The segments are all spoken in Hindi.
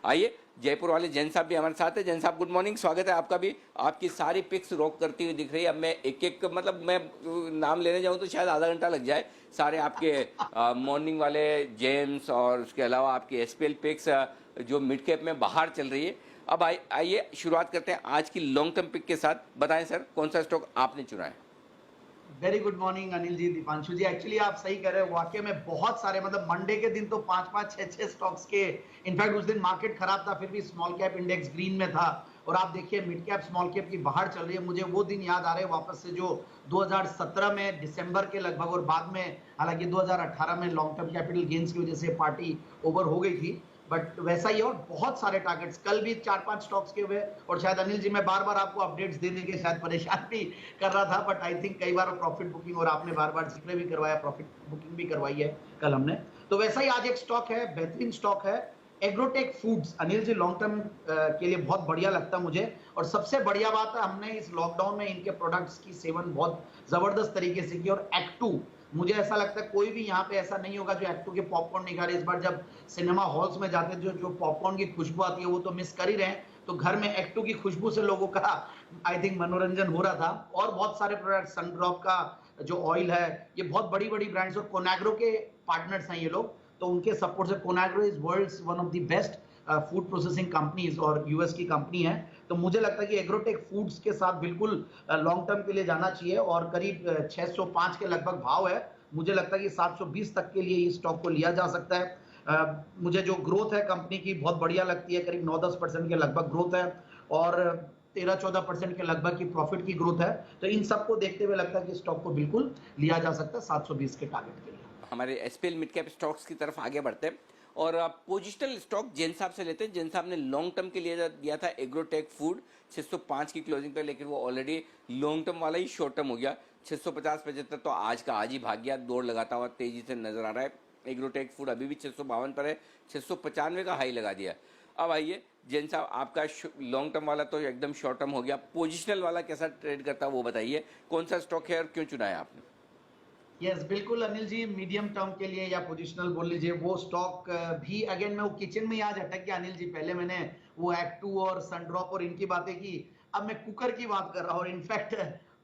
आइए जयपुर वाले जैन साहब भी हमारे साथ है। जैन साहब गुड मॉर्निंग, स्वागत है आपका भी। आपकी सारी पिक्स रॉक करती हुई दिख रही है। अब मैं एक एक मतलब मैं नाम लेने जाऊं तो शायद आधा घंटा लग जाए। सारे आपके मॉर्निंग वाले जेम्स और उसके अलावा आपकी एसपीएल पिक्स जो मिड कैप में बाहर चल रही है। अब आइए शुरुआत करते हैं आज की लॉन्ग टर्म पिक के साथ। बताएं सर, कौन सा स्टॉक आपने चुना है? Very good morning Anil ji, Deepanshu जी। एक्चुअली आप सही कह रहे हो, वाकई में बहुत सारे, मतलब मंडे के दिन तो 5-5 6-6 स्टॉक्स के, इनफैक्ट उस दिन मार्केट खराब था फिर भी स्मॉल कैप इंडेक्स ग्रीन में था। और आप देखिए मिड कैप स्मॉल कैप की बाहर चल रही है। मुझे वो दिन याद आ रहे हैं वापस से जो 2017 में दिसंबर के लगभग, और बाद में हालांकि 2018 में लॉन्ग टर्म कैपिटल गेन्स की वजह से पार्टी ओवर हो गई थी, बट वैसा ही है। और बहुत सारे टारगेट्स कल भी 4-5 स्टॉक्स के हुए। और शायद अनिल जी मैं बार बार आपको अपडेट्स देने के शायद परेशान भी कर रहा था, बट आई थिंक कई बार प्रॉफिट बुकिंग, और आपने बार बार जिक्र भी करवाया, प्रॉफिट बुकिंग भी करवाई है कल हमने। तो वैसा ही आज एक स्टॉक है, बेहतरीन स्टॉक है, agrotech foods. Anil ji long term के लिए बहुत बढ़िया लगता है मुझे। और सबसे बढ़िया बात है, हमने इस लॉकडाउन में इनके प्रोडक्ट्स की सेवन बहुत जबरदस्त तरीके से की। और एक्टू, मुझे ऐसा लगता है कोई भी यहाँ पे ऐसा नहीं होगा जो एक्टू के पॉपकॉर्न नहीं खा रहे। इस बार जब सिनेमा हॉल्स में जाते जो जो पॉपकॉर्न की खुशबू आती है वो तो मिस कर ही रहे हैं, तो घर में एक्टू की खुशबू से लोगों का आई थिंक मनोरंजन हो रहा था। और बहुत सारे प्रोडक्ट, सनड्रॉप का जो ऑयल है, ये बहुत बड़ी बड़ी ब्रांड्स, और कोनाग्रो के पार्टनर्स हैं ये लोग, तो उनके सपोर्ट से। Conagra is world's one of the best food processing companies और यूएस की कंपनी है। तो मुझे लगता है कि एग्रोटेक फूड्स के साथ बिल्कुल लॉन्ग टर्म के लिए जाना चाहिए। और करीब 605 के लगभग भाव है। मुझे लगता है कि 720 तक के लिए इस स्टॉक को लिया जा सकता है। मुझे जो ग्रोथ है कंपनी की बहुत बढ़िया लगती है, करीब 9-10% के लगभग ग्रोथ है, और 13-14% के लगभग की प्रॉफिट की ग्रोथ है। तो इन सबको देखते हुए लगता है कि स्टॉक को बिल्कुल लिया जा सकता है 720 के टारगेट के लिए। हमारे एसपीएल मिड कैप स्टॉक्स की तरफ आगे बढ़ते हैं और पोजिशनल स्टॉक जैन साहब से लेते हैं। जैन साहब ने लॉन्ग टर्म के लिए दिया था एग्रोटेक फूड 605 की क्लोजिंग पे, लेकिन वो ऑलरेडी लॉन्ग टर्म वाला ही शॉर्ट टर्म हो गया। 650-75 तो आज का आज ही भाग गया, दौड़ लगाता हुआ तेजी से नजर आ रहा है। एग्रोटेक फूड अभी भी 652 पर है, 695 का हाई लगा दिया। अब आइए जैन साहब, आपका लॉन्ग टर्म वाला तो एकदम शॉर्ट टर्म हो गया, पोजिशनल वाला कैसा ट्रेड करता है वो बताइए। कौन सा स्टॉक है और क्यों चुना है आपने? यस बिल्कुल अनिल जी, मीडियम टर्म के लिए या पोजिशनल बोल लीजिए, वो स्टॉक भी अगेन मैं वो किचन में आज अटक गया अनिल जी। पहले मैंने वो एक्टू और सनड्रॉप और इनकी बातें की, अब मैं कुकर की बात कर रहा हूँ। और इनफैक्ट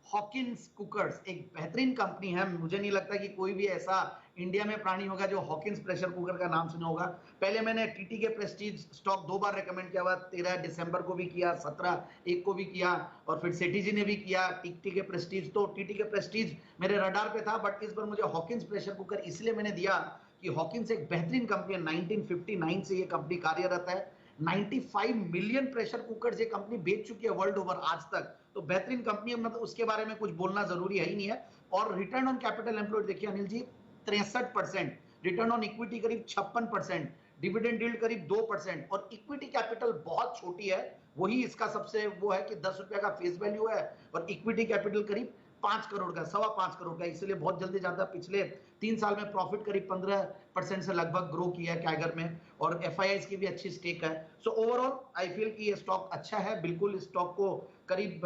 हॉकिंस कुकर्स एक बेहतरीन कंपनी है। मुझे नहीं लगता कि कोई भी ऐसा इंडिया में प्राणी होगा जो हॉकिंस प्रेशर कुकर का नाम सुना होगा। पहले मैंने टीटी के प्रेस्टीज स्टॉक 2 बार रेकमेंड किया हुआ, 13 दिसंबर को भी किया, 17/1 को भी किया, और फिर सेठी जी ने भी किया टीटी के प्रेस्टीज। तो टीटी के प्रेस्टीज मेरे रडार पे था, बट इस बार मुझे हॉकिंस प्रेशर कुकर इसलिए मैंने दिया कि हॉकिंस एक बेहतरीन कंपनी है। 1959 से ये कंपनी कार्यरत है। 95 मिलियन प्रेशर कुकर ये कंपनी बेच चुकी है वर्ल्ड ओवर आज तक। तो बेहतरीन कंपनी है, मतलब उसके बारे में कुछ बोलना जरूरी है ही नहीं है। और रिटर्न ऑन कैपिटल एम्प्लॉयड देखिए Anil ji, 63%, return on equity करीब 56%, डिविडेंड यील्ड करीब 2%, और इक्विटी कैपिटल बहुत छोटी है। वही इसका सबसे वो है कि 10 रुपए का फेस वैल्यू है, और इक्विटी कैपिटल करीब 5 करोड़ का, 5.25 करोड़ का, इसलिए बहुत जल्दी जाता है। पिछले 3 साल में प्रॉफिट करीब 15% से लगभग ग्रो किया है कैगर में, और एफआईआईस की भी अच्छी स्टेक है। सो ओवरऑल आई फील कि ये स्टॉक अच्छा है। बिल्कुल इस स्टॉक को करीब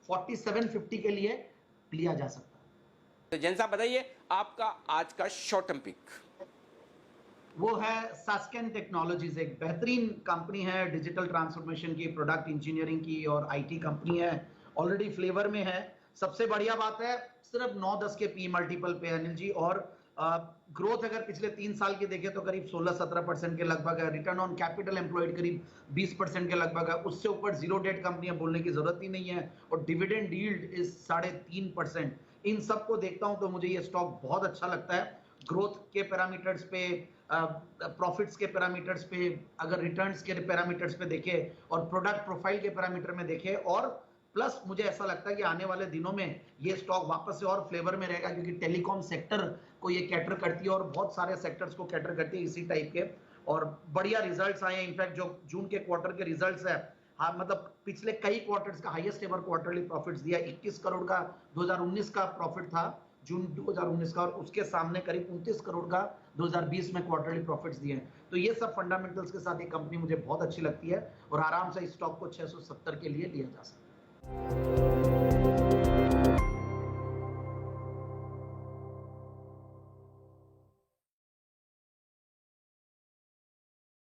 4750 के लिए लिया जा सकता है। तो जैन साहब बताइए आपका आज का शॉर्ट टर्म पिक। वो है सास्केन टेक्नोलॉजीज, एक बेहतरीन कंपनी है डिजिटल ट्रांसफॉर्मेशन की, प्रोडक्ट इंजीनियरिंग की, और आईटी कंपनी है। ऑलरेडी फ्लेवर में है। सबसे बढ़िया बात है सिर्फ 9-10 के पी मल्टीपल पे अनिल जी। और ग्रोथ अगर पिछले 3 साल की देखें तो करीब 16-17% के लगभग है। रिटर्न ऑन कैपिटल एम्प्लॉयड करीब 20% के लगभग है। उससे ऊपर जीरो डेट कंपनी है, बोलने की जरूरत ही नहीं है। और डिविडेंड यील्ड इज 3.5%। इन सबको देखता हूं तो मुझे ये स्टॉक बहुत अच्छा लगता है। ग्रोथ के पैरामीटर्स पे, प्रॉफिट्स के पैरामीटर्स पे, अगर रिटर्न्स के पैरामीटर्स पे देखे, और प्रोडक्ट प्रोफाइल के पैरामीटर में देखे, और प्लस मुझे ऐसा लगता है कि आने वाले दिनों में ये स्टॉक वापस से और फ्लेवर में रहेगा, क्योंकि टेलीकॉम सेक्टर को ये कैटर करती है, और बहुत सारे सेक्टर्स को कैटर करती है इसी टाइप के। और बढ़िया रिजल्ट्स आए हैं। इनफैक्ट जो जून के क्वार्टर के रिजल्ट्स है, हाँ मतलब पिछले कई क्वार्टर्स का हाईएस्ट एवर क्वार्टरली प्रॉफिट्स दिया। 21 करोड़ का 2019 का प्रॉफिट था, जून 2019 का, और उसके सामने करीब 29 करोड़ का 2020 में क्वार्टरली प्रॉफिट्स दिए हैं। तो ये सब फंडामेंटल्स के साथ ये कंपनी मुझे बहुत अच्छी लगती है, और आराम से इस स्टॉक को 670 के लिए लिया जा सकता है।